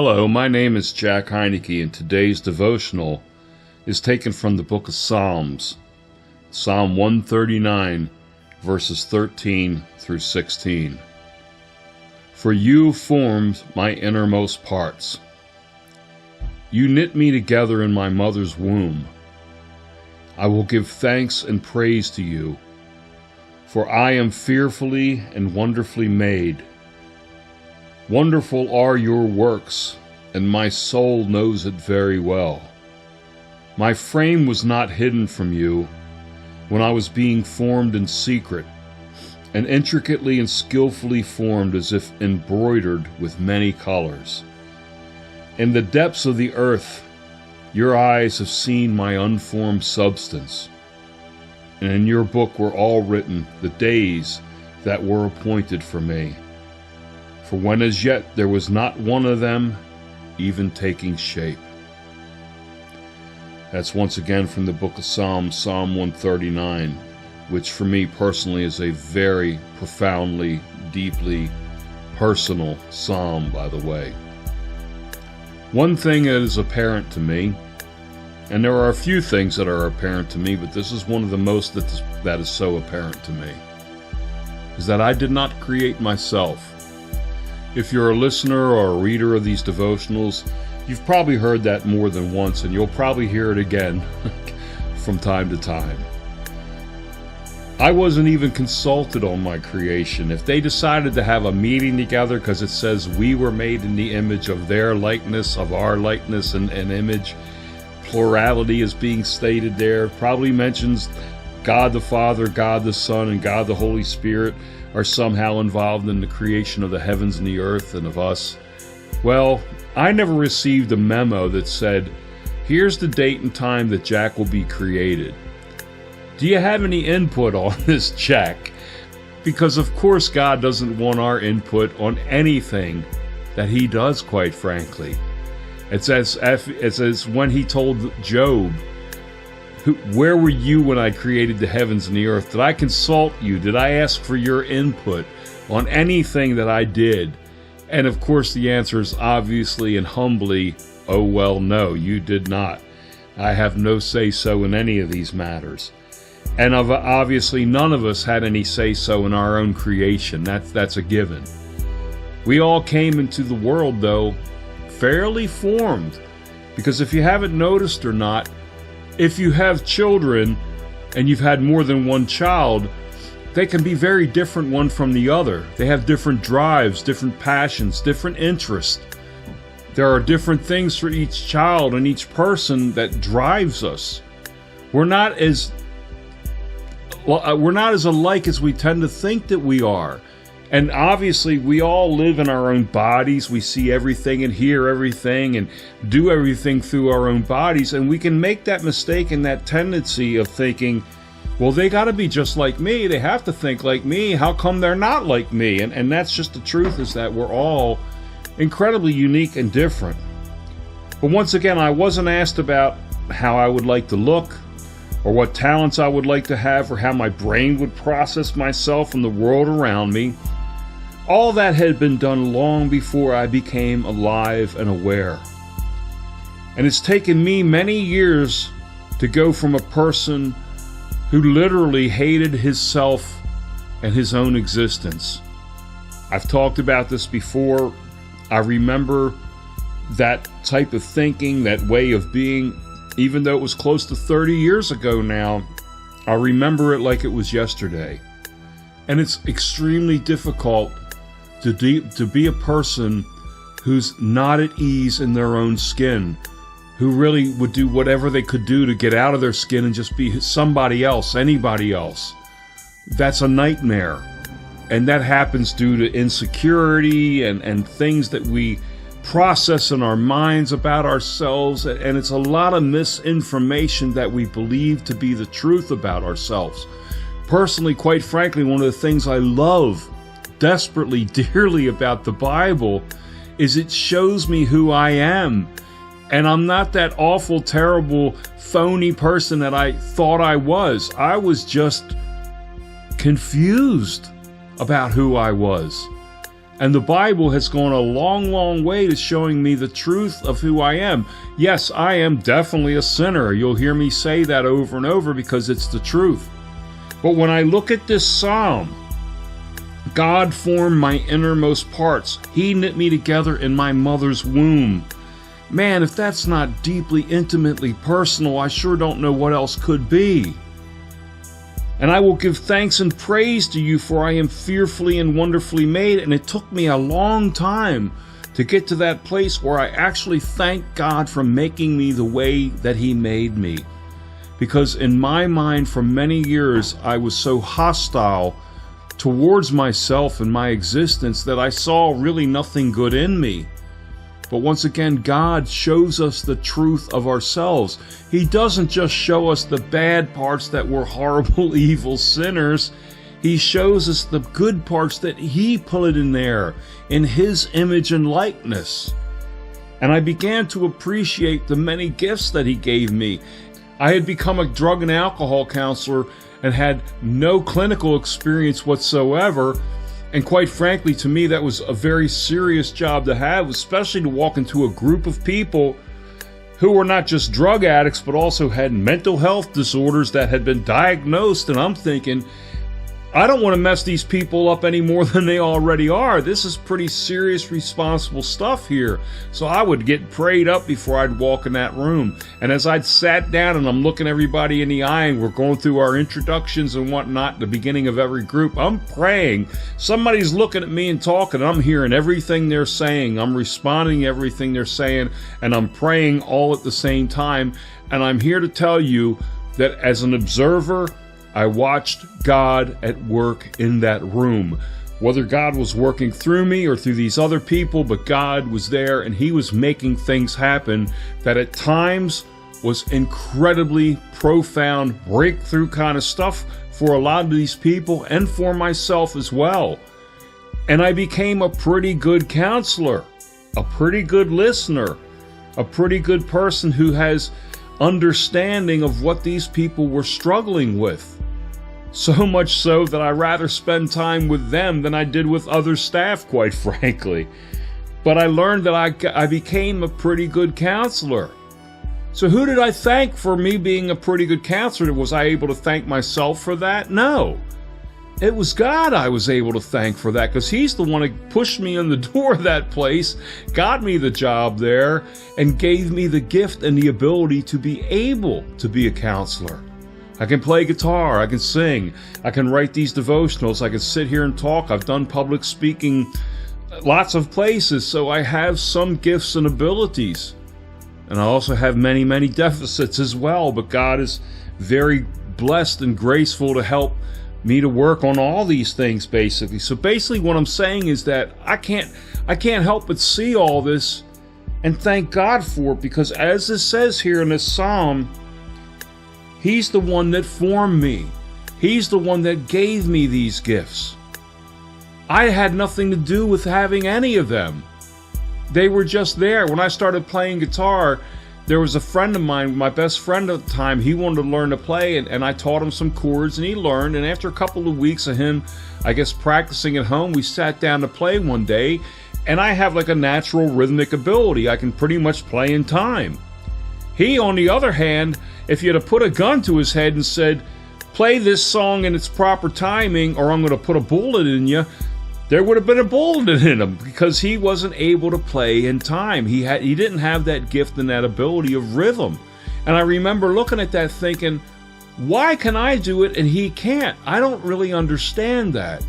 Hello, my name is Jack Heineke, and today's devotional is taken from the book of Psalms, Psalm 139, verses 13 through 16. For you formed my innermost parts. You knit me together in my mother's womb. I will give thanks and praise to you, for I am fearfully and wonderfully made. Wonderful are your works, and my soul knows it very well. My frame was not hidden from you when I was being formed in secret, and intricately and skillfully formed as if embroidered with many colors. In the depths of the earth, your eyes have seen my unformed substance, and in your book were all written the days that were appointed for me. For when as yet there was not one of them even taking shape. That's once again from the book of Psalms, Psalm 139, which for me personally is a very profoundly, deeply personal psalm, by the way. One thing that is apparent to me, and there are a few things that are apparent to me, but this is one of the most that is so apparent to me, is that I did not create myself. If you're a listener or a reader of these devotionals, you've probably heard that more than once, and you'll probably hear it again from time to time. I wasn't even consulted on my creation. If they decided to have a meeting together because it says we were made in the image of their likeness, of our likeness and image, plurality is being stated there, probably mentions God the Father, God the Son, and God the Holy Spirit are somehow involved in the creation of the heavens and the earth and of us. Well, I never received a memo that said, here's the date and time that Jack will be created. Do you have any input on this, Jack? Because of course God doesn't want our input on anything that he does, quite frankly. It's as when he told Job, where were you when I created the heavens and the earth? Did I consult you? Did I ask for your input on anything that I did? And of course the answer is obviously and humbly, oh well, no, you did not. I have no say-so in any of these matters. And obviously none of us had any say-so in our own creation. That's a given. We all came into the world, though, fairly formed. Because if you haven't noticed or not, if you have children and you've had more than one child, they can be very different one from the other. They have different drives, different passions, different interests. There are different things for each child and each person that drives us. We're not as alike as we tend to think that we are. And obviously, we all live in our own bodies. We see everything and hear everything and do everything through our own bodies. And we can make that mistake and that tendency of thinking, well, they got to be just like me. They have to think like me. How come they're not like me? And that's just the truth, is that we're all incredibly unique and different. But once again, I wasn't asked about how I would like to look, or what talents I would like to have, or how my brain would process myself and the world around me. All that had been done long before I became alive and aware. And it's taken me many years to go from a person who literally hated his self and his own existence. I've talked about this before. I remember that type of thinking, that way of being, even though it was close to 30 years ago now. I remember it like it was yesterday. And it's extremely difficult to be a person who's not at ease in their own skin, who really would do whatever they could do to get out of their skin and just be somebody else, anybody else. That's a nightmare. And that happens due to insecurity and things that we process in our minds about ourselves, and it's a lot of misinformation that we believe to be the truth about ourselves. Personally, quite frankly, one of the things I love desperately, dearly about the Bible is it shows me who I am. And I'm not that awful, terrible, phony person that I thought I was. I was just confused about who I was. And the Bible has gone a long, long way to showing me the truth of who I am. Yes, I am definitely a sinner. You'll hear me say that over and over because it's the truth. But when I look at this psalm, God formed my innermost parts. He knit me together in my mother's womb. Man, if that's not deeply, intimately personal, I sure don't know what else could be. And I will give thanks and praise to you, for I am fearfully and wonderfully made. And it took me a long time to get to that place where I actually thank God for making me the way that He made me. Because in my mind, for many years, I was so hostile towards myself and my existence that I saw really nothing good in me. But once again, God shows us the truth of ourselves. He doesn't just show us the bad parts that we're horrible, evil sinners. He shows us the good parts that He put in there in His image and likeness. And I began to appreciate the many gifts that He gave me. I had become a drug and alcohol counselor and had no clinical experience whatsoever. And quite frankly, to me, that was a very serious job to have, especially to walk into a group of people who were not just drug addicts, but also had mental health disorders that had been diagnosed. And I'm thinking, I don't want to mess these people up any more than they already are. This is pretty serious, responsible stuff here. So I would get prayed up before I'd walk in that room. And as I'd sat down and I'm looking everybody in the eye and we're going through our introductions and whatnot at the beginning of every group, I'm praying. Somebody's looking at me and talking. I'm hearing everything they're saying. I'm responding to everything they're saying. And I'm praying all at the same time. And I'm here to tell you that as an observer, I watched God at work in that room. Whether God was working through me or through these other people, but God was there and He was making things happen that at times was incredibly profound, breakthrough kind of stuff for a lot of these people and for myself as well. And I became a pretty good counselor, a pretty good listener, a pretty good person who has understanding of what these people were struggling with. So much so that I rather spend time with them than I did with other staff, quite frankly. But I learned that I became a pretty good counselor. So who did I thank for me being a pretty good counselor? Was I able to thank myself for that? No. It was God I was able to thank for that, because He's the one who pushed me in the door of that place, got me the job there, and gave me the gift and the ability to be able to be a counselor. I can play guitar, I can sing, I can write these devotionals, I can sit here and talk. I've done public speaking lots of places, so I have some gifts and abilities. And I also have many, many deficits as well, but God is very blessed and graceful to help me to work on all these things, basically. So basically what I'm saying is that I can't help but see all this and thank God for it, because as it says here in this psalm, He's the one that formed me. He's the one that gave me these gifts. I had nothing to do with having any of them. They were just there. When I started playing guitar, there was a friend of mine, my best friend at the time. He wanted to learn to play, and I taught him some chords, and he learned. And after a couple of weeks of him, I guess, practicing at home, we sat down to play one day, and I have like a natural rhythmic ability. I can pretty much play in time. He, on the other hand, if you had put a gun to his head and said, play this song in its proper timing or I'm going to put a bullet in you, there would have been a bullet in him, because he wasn't able to play in time. He didn't have that gift and that ability of rhythm. And I remember looking at that thinking, why can I do it and he can't? I don't really understand that.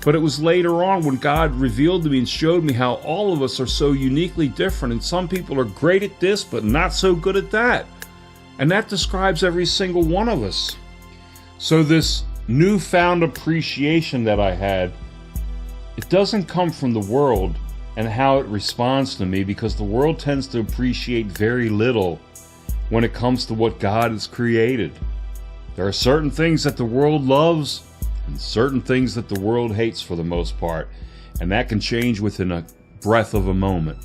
But it was later on when God revealed to me and showed me how all of us are so uniquely different, and some people are great at this but not so good at that. And that describes every single one of us. So this newfound appreciation that I had, it doesn't come from the world and how it responds to me, because the world tends to appreciate very little when it comes to what God has created. There are certain things that the world loves and certain things that the world hates for the most part, and that can change within a breath of a moment.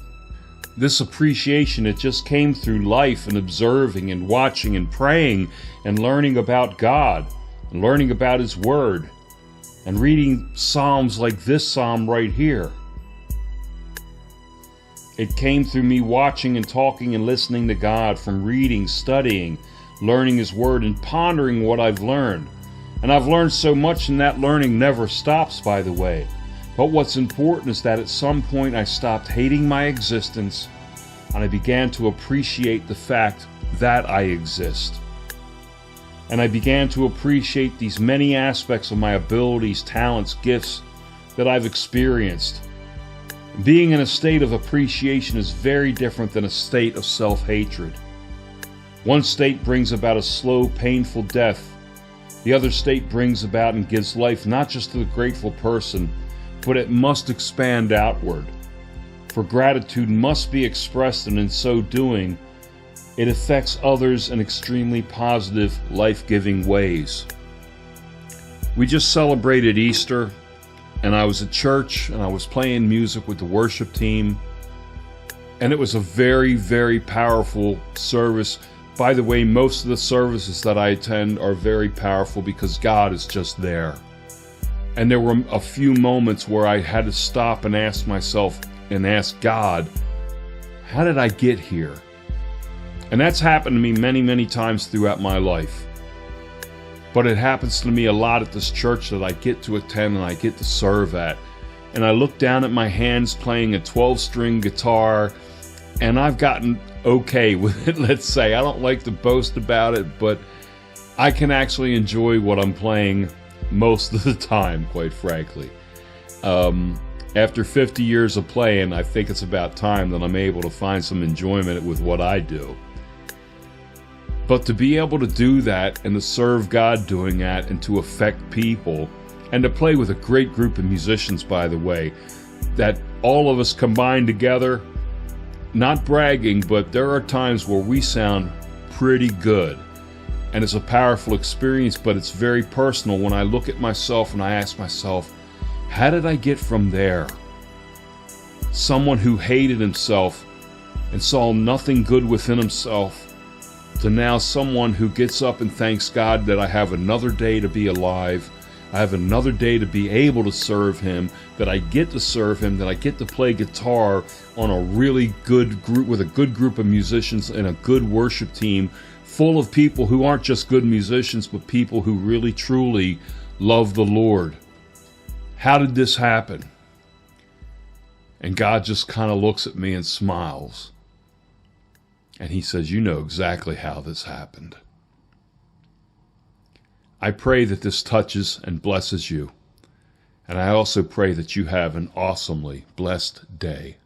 This appreciation, it just came through life and observing and watching and praying and learning about God and learning about His Word and reading psalms like this psalm right here. It came through me watching and talking and listening to God, from reading, studying, learning His Word, and pondering what I've learned. And I've learned so much, and that learning never stops, by the way. But what's important is that at some point I stopped hating my existence, and I began to appreciate the fact that I exist. And I began to appreciate these many aspects of my abilities, talents, gifts that I've experienced. Being in a state of appreciation is very different than a state of self-hatred. One state brings about a slow, painful death. The other state brings about and gives life not just to the grateful person, but it must expand outward. For gratitude must be expressed, and in so doing, it affects others in extremely positive, life-giving ways. We just celebrated Easter, and I was at church, and I was playing music with the worship team, and it was a very, very powerful service. By the way, most of the services that I attend are very powerful because God is just there. And there were a few moments where I had to stop and ask myself and ask God, how did I get here? And that's happened to me many, many times throughout my life. But it happens to me a lot at this church that I get to attend and I get to serve at. And I look down at my hands playing a 12-string guitar, and I've gotten okay with it, let's say. I don't like to boast about it, but I can actually enjoy what I'm playing most of the time, quite frankly. After 50 years of playing, I think it's about time that I'm able to find some enjoyment with what I do. But to be able to do that and to serve God doing that and to affect people and to play with a great group of musicians, by the way, that all of us combined together, not bragging, but there are times where we sound pretty good. And it's a powerful experience, but it's very personal when I look at myself and I ask myself, how did I get from there? Someone who hated himself and saw nothing good within himself, to now someone who gets up and thanks God that I have another day to be alive, I have another day to be able to serve Him, that I get to serve Him, that I get to play guitar on a really good group, with a good group of musicians and a good worship team full of people who aren't just good musicians, but people who really truly love the Lord. How did this happen? And God just kind of looks at me and smiles. And He says, you know exactly how this happened. I pray that this touches and blesses you. And I also pray that you have an awesomely blessed day.